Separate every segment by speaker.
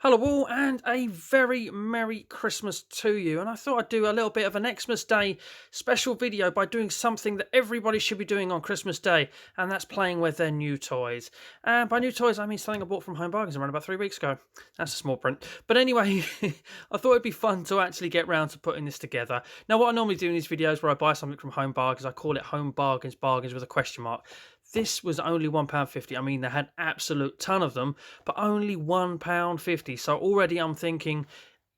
Speaker 1: Hello all and a very Merry Christmas to you. And I thought I'd do a little bit of an Xmas Day special video by doing something that everybody should be doing on Christmas Day, and that's playing with their new toys. And by new toys I mean something I bought from Home Bargains around about 3 weeks ago. That's a small print. But anyway, I thought it'd be fun to actually get round to putting this together. Now what I normally do in these videos where I buy something from Home Bargains, I call it Home Bargains Bargains with a question mark. This was only £1.50. I mean, they had absolute ton of them, but only £1.50. So already I'm thinking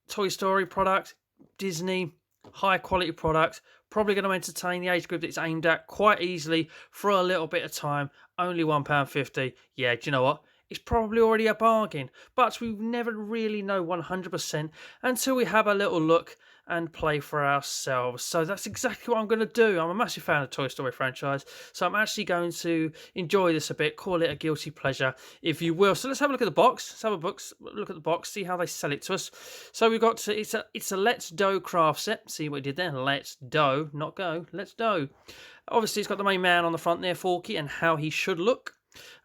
Speaker 1: Toy Story product, Disney, high quality product, probably going to entertain the age group that it's aimed at quite easily for a little bit of time. Only £1.50. Yeah, do you know what? It's probably already a bargain, but we never really know 100% until we have a little look and play for ourselves. So that's exactly what I'm going to do. I'm a massive fan of the Toy Story franchise, so I'm actually going to enjoy this a bit, call it a guilty pleasure, if you will. So let's have a look at the box. Let's have a look at the box, see how they sell it to us. So we've got it's a Let's Dough craft set. See what we did there? Let's Dough, not go. Let's Dough. Obviously, it's got the main man on the front there, Forky, and how he should look.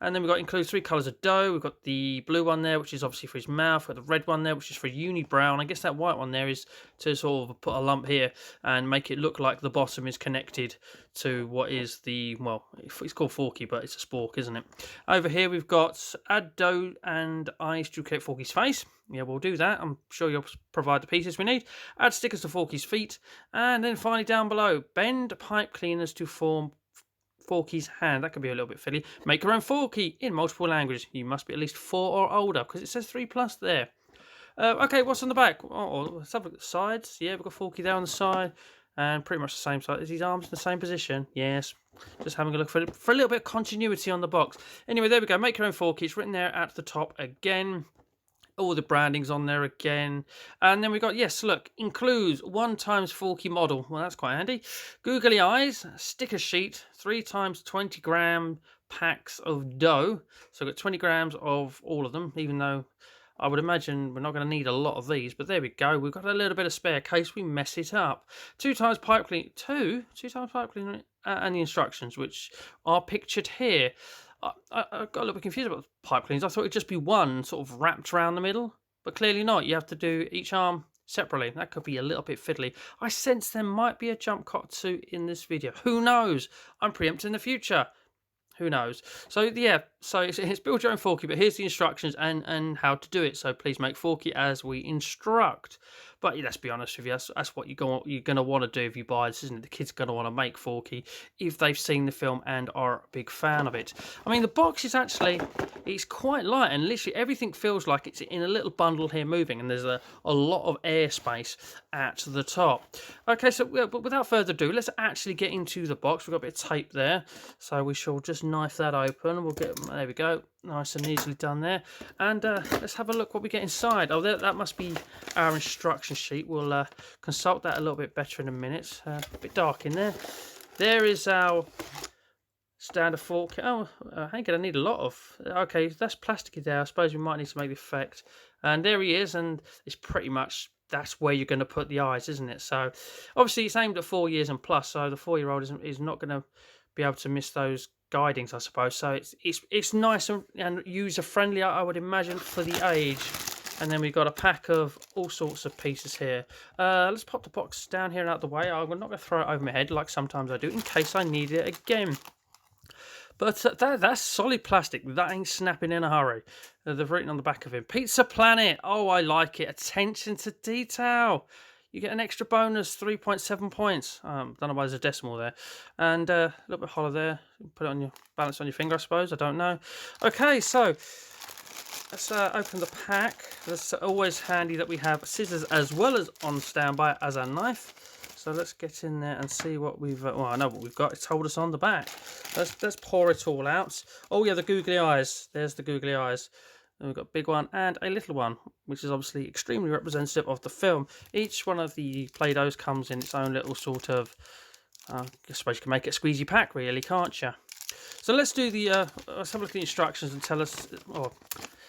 Speaker 1: And then we've got includes 3 colours of dough. We've got the blue one there, which is obviously for his mouth. We've got the red one there, which is for unibrow. And I guess that white one there is to sort of put a lump here and make it look like the bottom is connected to what is the, well, it's called Forky, but it's a spork, isn't it? Over here we've got add dough and eyes to create Forky's face. Yeah, we'll do that. I'm sure you'll provide the pieces we need. Add stickers to Forky's feet. And then finally down below, bend pipe cleaners to form Forky's hand. That could be a little bit fiddly. Make your own Forky in multiple languages. You must be at least 4 or older because it says 3+ there. Okay, what's on the back? Let's have a look at the sides. Yeah, we've got Forky there on the side and pretty much the same side. Is his arms in the same position? Yes. Just having a look for a little bit of continuity on the box. Anyway, there we go. Make your own Forky. It's written there at the top again. All the branding's on there again. And then we got, yes, look, includes 1x Forky model. Well, that's quite handy. Googly eyes, sticker sheet, 3x 20-gram packs of dough. So we've got 20 grams of all of them, even though I would imagine we're not going to need a lot of these. But there we go. We've got a little bit of spare case we mess it up. 2x pipe clean, two times pipe cleaner, and the instructions, which are pictured here. I got a little bit confused about pipe cleans. I thought it'd just be one sort of wrapped around the middle, but clearly not. You have to do each arm separately. That could be a little bit fiddly. I sense there might be a jump cut too in this video. Who knows? I'm preempting the future. Who knows? So yeah, so it's build your own Forky, but here's the instructions and how to do it. So please make Forky as we instruct. But let's be honest with you, that's what you're going to want to do if you buy this, isn't it? The kids are going to want to make Forky if they've seen the film and are a big fan of it. I mean, the box is actually, it's quite light and literally everything feels like it's in a little bundle here moving, and there's a lot of airspace at the top. Okay, so but without further ado, let's actually get into the box. We've got a bit of tape there, so we shall just knife that open. We'll get, there we go, nice and easily done there. And let's have a look what we get inside. Oh, that must be our instruction sheet. We'll consult that a little bit better in a minute. A bit dark in there. There is our standard fork. Oh, I ain't gonna need a lot of. Okay, that's plasticky there. I suppose we might need to make the effect. And there he is, and it's pretty much, that's where you're going to put the eyes, isn't it? So obviously it's aimed at 4 years and plus, so the 4-year-old is not going to be able to miss those guidings, I suppose. So it's nice and user friendly, I would imagine, for the age. And then we've got a pack of all sorts of pieces here. Let's pop the box down here and out the way. I'm not going to throw it over my head like sometimes I do, in case I need it again. But that's solid plastic. That ain't snapping in a hurry. They've written on the back of it, Pizza Planet. Oh, I like it. Attention to detail. You get an extra bonus, 3.7 points. Don't know why there's a decimal there. And a little bit hollow there. Put it on your, balance on your finger, I suppose. I don't know. Okay, so let's open the pack. It's always handy that we have scissors as well as on standby as a knife. So let's get in there and see what we've... well, I know what we've got. It's told us on the back. Let's pour it all out. Oh, yeah, the googly eyes. There's the googly eyes. Then we've got a big one and a little one, which is obviously extremely representative of the film. Each one of the Play-Dohs comes in its own little sort of... I suppose you can make it a squeezy pack, really, can't you? So let's do the... let's have a look at the instructions and tell us... or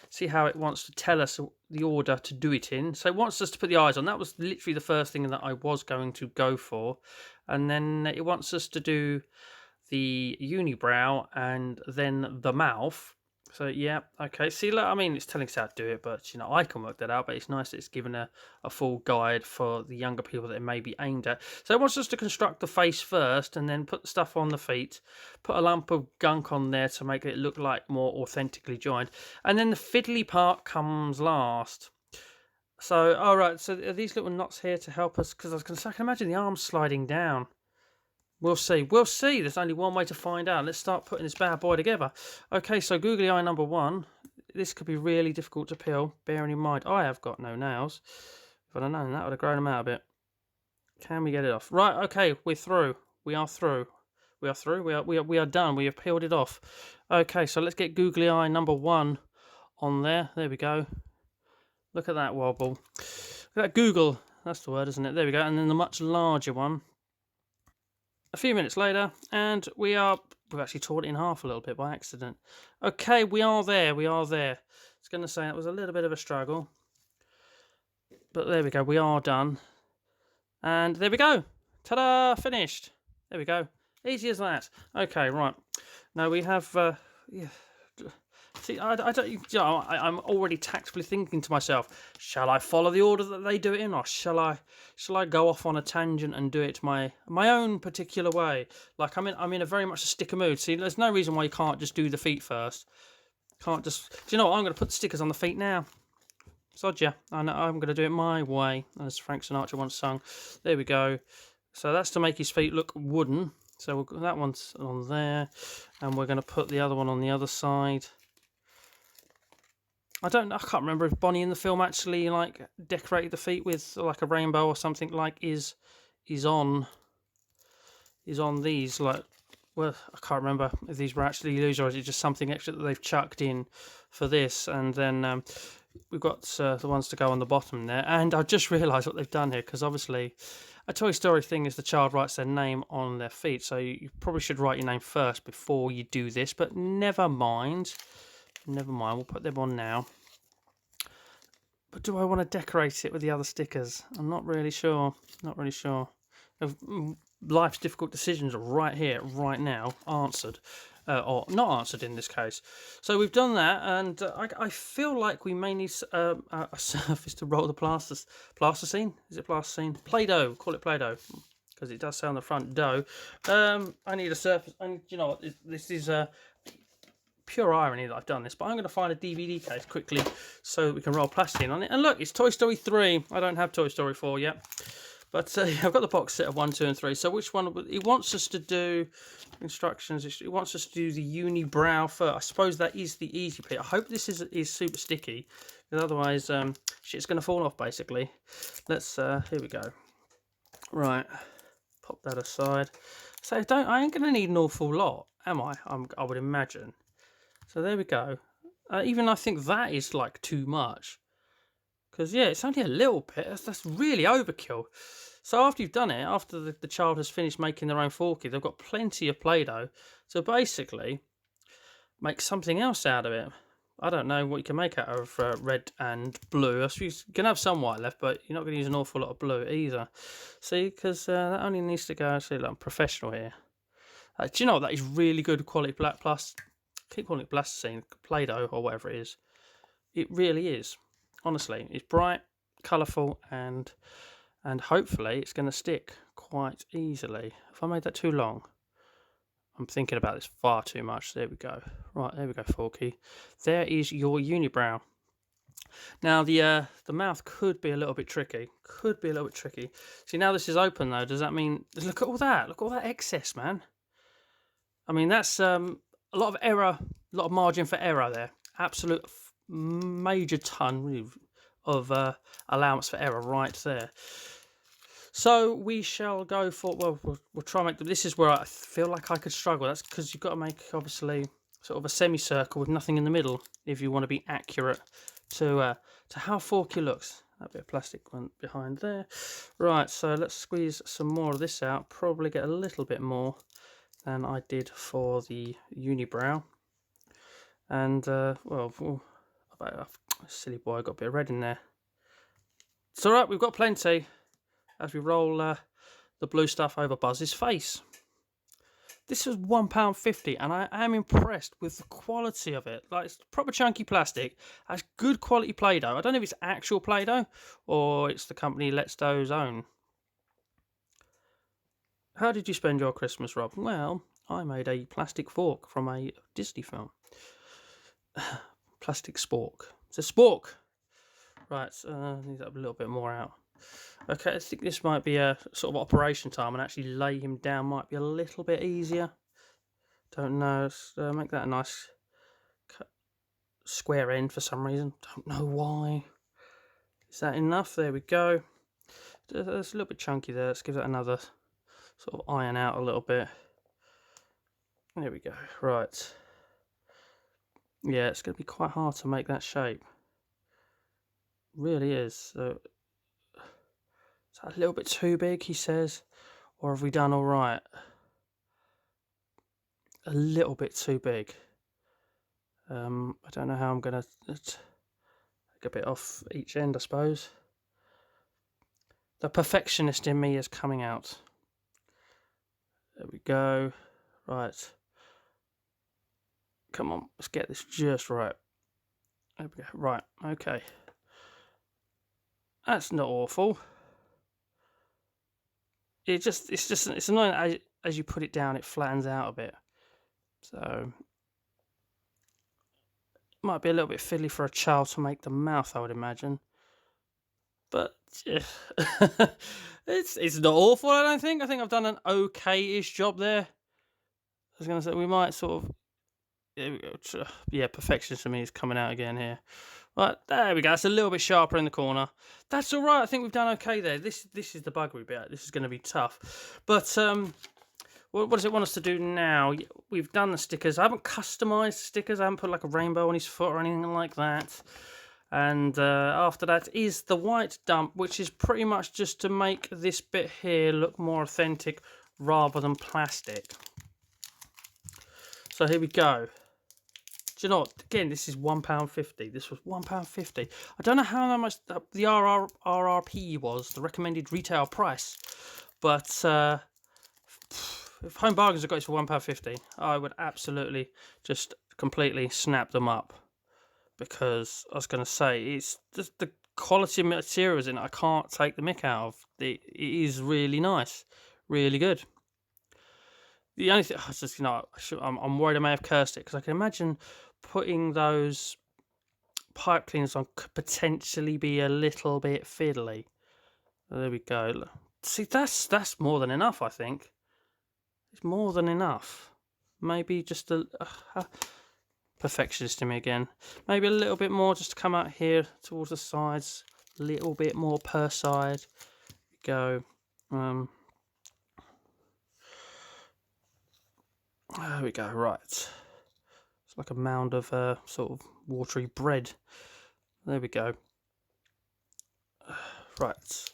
Speaker 1: see how it wants to tell us the order to do it in. So it wants us to put the eyes on. That was literally the first thing that I was going to go for. And then it wants us to do the unibrow and then the mouth So yeah, okay. See, look, I mean, it's telling us how to do it, but I can work that out. But it's nice that it's given a full guide for the younger people that it may be aimed at. So it wants us to construct the face first, and then put the stuff on the feet, put a lump of gunk on there to make it look like more authentically joined, and then the fiddly part comes last. So, all right. So are these little knots here to help us? Because I can imagine the arms sliding down. We'll see. We'll see. There's only one way to find out. Let's start putting this bad boy together. Okay, so googly eye number 1. This could be really difficult to peel, bearing in mind I have got no nails. If I'd have known that, would have grown them out a bit. Can we get it off? Right, okay, we're through. We are through. We are through. We are done. We have peeled it off. Okay, so let's get googly eye number 1 on there. There we go. Look at that wobble. Look at that Google. That's the word, isn't it? There we go. And then the much larger one. A few minutes later, and we've actually torn it in half a little bit by accident. Okay, we are there. I was going to say it was a little bit of a struggle, but there we go. We are done, and there we go. Ta-da! Finished. There we go. Easy as that. Okay, right. Now we have. Yeah. See, I don't. I'm already tactfully thinking to myself: shall I follow the order that they do it in, or shall I go off on a tangent and do it my own particular way? Like I'm in a very much a sticker mood. See, there's no reason why you can't just do the feet first. Can't just. Do you know what? I'm going to put the stickers on the feet now. Sod ya. I'm going to do it my way, as Frank Sinatra once sung. There we go. So that's to make his feet look wooden. So that one's on there, and we're going to put the other one on the other side. I can't remember if Bonnie in the film actually like decorated the feet with like a rainbow or something like is on these, like, well, I can't remember if these were actually used or is it just something extra that they've chucked in for this. And then we've got the ones to go on the bottom there. And I just realised what they've done here, because obviously a Toy Story thing is the child writes their name on their feet, so you probably should write your name first before you do this, but never mind. We'll put them on now. But do I want to decorate it with the other stickers? I'm not really sure. Life's difficult decisions are right here, right now, answered. Or not answered in this case. So we've done that, and I feel like we may need a surface to roll the plasticine. Is it plasticine? Play-Doh. Call it Play-Doh, because it does say on the front dough. I need a surface. And you know what? This is pure irony that I've done this, but I'm going to find a DVD case quickly so that we can roll plasticine on it. And look, it's Toy Story 3. I don't have Toy Story 4 yet, but I've got the box set of 1, 2, and 3. So which one? It wants us to do instructions. It wants us to do the unibrow first. I suppose that is the easy bit. I hope this is super sticky, because otherwise shit's going to fall off basically. Let's here we go. Right, pop that aside. So I ain't going to need an awful lot, am I? I would imagine. So there we go. Even I think that is like too much, because yeah, it's only a little bit. That's really overkill. So after you've done it, after the child has finished making their own Forky, they've got plenty of Play-Doh. So basically, make something else out of it. I don't know what you can make out of red and blue. I suppose you can have some white left, but you're not going to use an awful lot of blue either. See, because that only needs to go. See, look, I'm professional here. Do you know what? That is really good quality black plus. Keep calling it plasticine, Play-Doh, or whatever it is. It really is. Honestly, it's bright, colourful, and hopefully it's going to stick quite easily. If I made that too long, I'm thinking about this far too much. There we go. Right, there we go, Forky. There is your unibrow. Now the mouth could be a little bit tricky. See, now this is open though. Does that mean? Look at all that. Look at all that excess, man. I mean, that's a lot of error, a lot of margin for error there. Absolute major ton of allowance for error right there. So we shall go for, well, we'll try and make this is where I feel like I could struggle. That's because you've got to make, obviously, sort of a semicircle with nothing in the middle if you want to be accurate to how Forky looks. That bit of plastic went behind there. Right, so let's squeeze some more of this out. Probably get a little bit more than I did for the unibrow. And, well, silly boy, I got a bit of red in there. It's alright, we've got plenty as we roll the blue stuff over Buzz's face. This was £1.50, and I am impressed with the quality of it. Like, it's proper chunky plastic. That's good quality Play-Doh. I don't know if it's actual Play-Doh or it's the company Let's Dough's own. How did you spend your Christmas, Rob? Well, I made a plastic fork from a Disney film. Plastic spork. It's a spork. Right, need that a little bit more out. Okay, I think this might be a sort of operation time, and actually lay him down might be a little bit easier. Don't know. Let's make that a nice square end for some reason. Don't know why. Is that enough? There we go. It's a little bit chunky there. Let's give that another sort of iron out a little bit. There we go. Right. Yeah, it's going to be quite hard to make that shape. Really is. So, is that a little bit too big, he says? Or have we done all right? A little bit too big. I don't know how I'm going to take a bit off each end, I suppose. The perfectionist in me is coming out. There we go. Right. Come on, let's get this just right. There we go. Right, okay. That's not awful. It's annoying as you put it down, it flattens out a bit. So might be a little bit fiddly for a child to make the mouth, I would imagine. But it's not awful, I don't think. I think I've done an okay-ish job there. I was going to say we might sort of, yeah, perfection to me is coming out again here. Right, there we go. It's a little bit sharper in the corner. That's all right. I think we've done okay there. This is the buggery bit. This is going to be tough. But what does it want us to do now? We've done the stickers. I haven't customised stickers. I haven't put like a rainbow on his foot or anything like that. And after that is the white dump, which is pretty much just to make this bit here look more authentic rather than plastic. So here we go. Do you know what? Again, this is £1.50. This was £1.50. I don't know how much the RRP was, the recommended retail price, but if Home Bargains have got it for £1.50, I would absolutely just completely snap them up, because I was going to say, it's just the quality of materials in it I can't take the mick out of. It is really nice, really good. The only thing, it's just, I'm worried I may have cursed it, because I can imagine putting those pipe cleaners on could potentially be a little bit fiddly. There we go. See, that's more than enough, I think. It's more than enough. Maybe just a perfectionist in me again. Maybe a little bit more just to come out here towards the sides. A little bit more per side. Go. There we go. Right. It's like a mound of sort of watery bread. There we go. Right.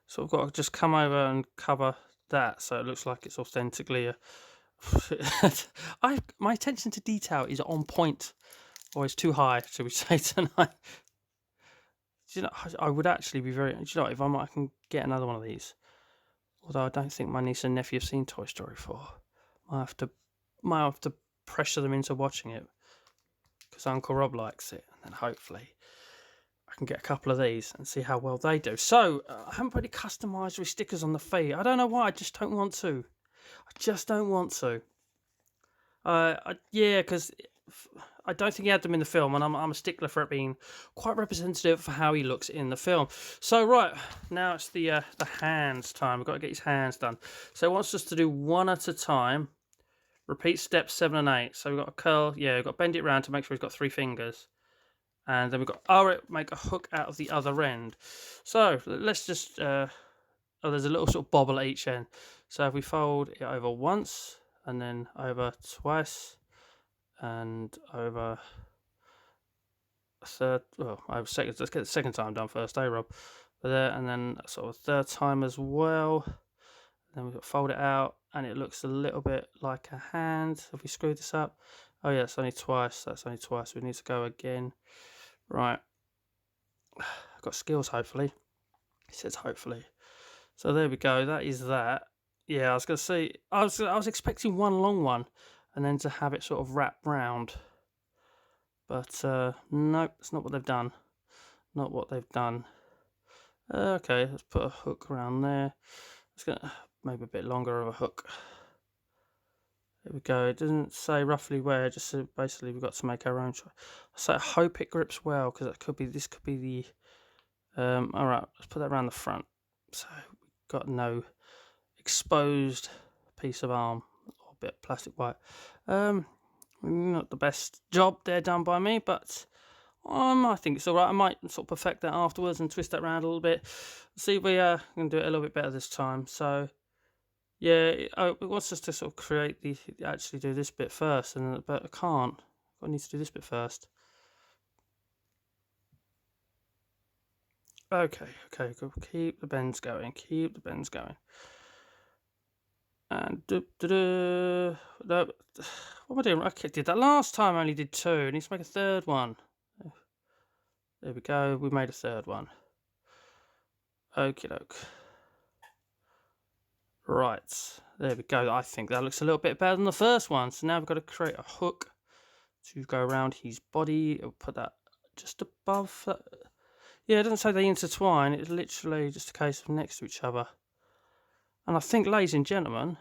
Speaker 1: So I've got to just come over and cover that so it looks like it's authentically a my attention to detail is on point, or is too high, shall we say, tonight. Do you know, I would actually be very, do you know, if I can get another one of these, although I don't think my niece and nephew have seen Toy Story 4. Might have to pressure them into watching it, because Uncle Rob likes it, and then hopefully I can get a couple of these and see how well they do. So I haven't put any customised with stickers on the feet. I don't know why. I just don't want to. Yeah, because I don't think he had them in the film, and I'm a stickler for it being quite representative for how he looks in the film. So right, now it's the hands time. We've got to get his hands done. So it wants us to do one at a time. Repeat steps 7 and 8. So we've got to curl. Yeah, we've got to bend it round to make sure he's got 3 fingers. And then we've got make a hook out of the other end. So let's just, there's a little sort of bobble at each end. So if we fold it over once, and then over twice, and over a third, well, over second, let's get the second time done first, Rob? There, and then sort of third time as well. Then we've got to fold it out, and it looks a little bit like a hand. Have we screwed this up? Oh yeah, it's only twice. That's only twice. We need to go again. Right. I've got skills, hopefully. He says hopefully. So there we go. That is that. Yeah, I was gonna say I was expecting one long one, and then to have it sort of wrap round. But nope, that's not what they've done. Not what they've done. Okay, let's put a hook around there. It's gonna maybe a bit longer of a hook. There we go. It doesn't say roughly where. Just basically we've got to make our own choice. So I hope it grips well because that could be. This could be the. All right, let's put that around the front. So we've got no exposed piece of arm or bit of plastic white. Not the best job there done by me, but I think it's all right. I might sort of perfect that afterwards and twist that around a little bit. See if we can do it a little bit better this time. So yeah, it wants us to sort of create actually do this bit first, but I can't. I need to do this bit first. Okay, go. Keep the bends going. Keep the bends going. And no, what am I doing? I did that last time. I only did two. I need to make a third one. There we go. We made a third one. Okie doke. Right, there we go. I think that looks a little bit better than the first one. So now we've got to create a hook to go around his body. I'll put that just above that. Yeah, it doesn't say they intertwine. It's literally just a case of next to each other. And I think, ladies and gentlemen,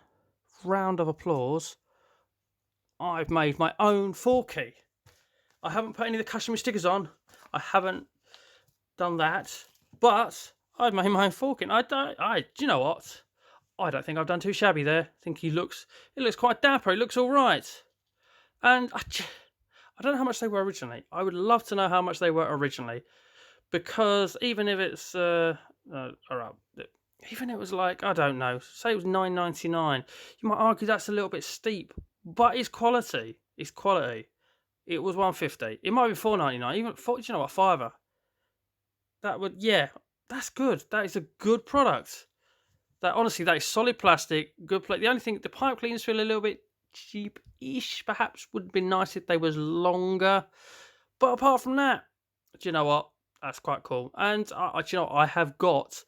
Speaker 1: round of applause, I've made my own Forky. I haven't put any of the customary stickers on. I haven't done that. But I've made my own Forky. And do you know what? I don't think I've done too shabby there. I think he looks quite dapper. He looks all right. And I don't know how much they were originally. I would love to know how much they were originally. Because even if it's, all right, even if it was like, I don't know, say it was $9.99, you might argue that's a little bit steep. But it's quality. It's quality. It was $1.50. It might be $4.99. Even, do you know what, $5. That would, yeah, that's good. That is a good product. That honestly, that is solid plastic, good plate. The only thing, the pipe cleaners feel a little bit cheap-ish. Perhaps would have been nice if they was longer. But apart from that, do you know what? That's quite cool. And do you know what? I have got,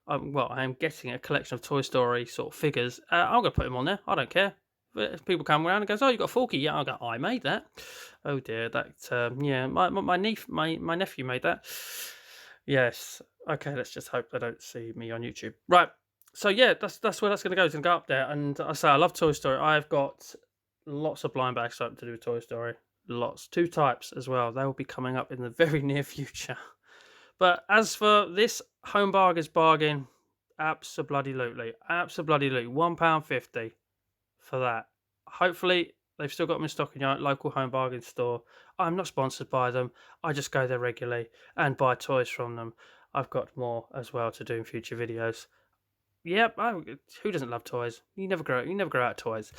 Speaker 1: well, I am getting a collection of Toy Story sort of figures. I'm going to put them on there. I don't care. If people come around and goes, "Oh, you got a Forky?" Yeah, I go, "I made that." Oh dear, that yeah, my nephew made that. Yes. Okay, let's just hope they don't see me on YouTube. Right. So yeah, that's where that's going to go. It's going to go up there. And I say I love Toy Story. I've got lots of blind bags to do with Toy Story. Lots, 2 types as well. They will be coming up in the very near future. But as for this home bargain's bargain, absolutely, £1.50 for that. Hopefully they've still got them in stock in your local home bargain store. I'm not sponsored by them. I just go there regularly and buy toys from them. I've got more as well to do in future videos. Yep, who doesn't love toys? You never grow out of toys.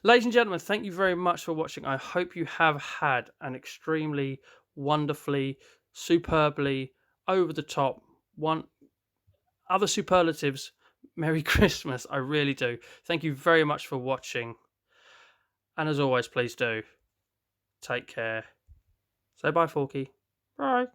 Speaker 1: Ladies and gentlemen, thank you very much for watching. I hope you have had an extremely wonderfully, superbly, over the top, other superlatives, Merry Christmas. I really do. Thank you very much for watching. And as always, please do take care. Say bye, Forky. Bye.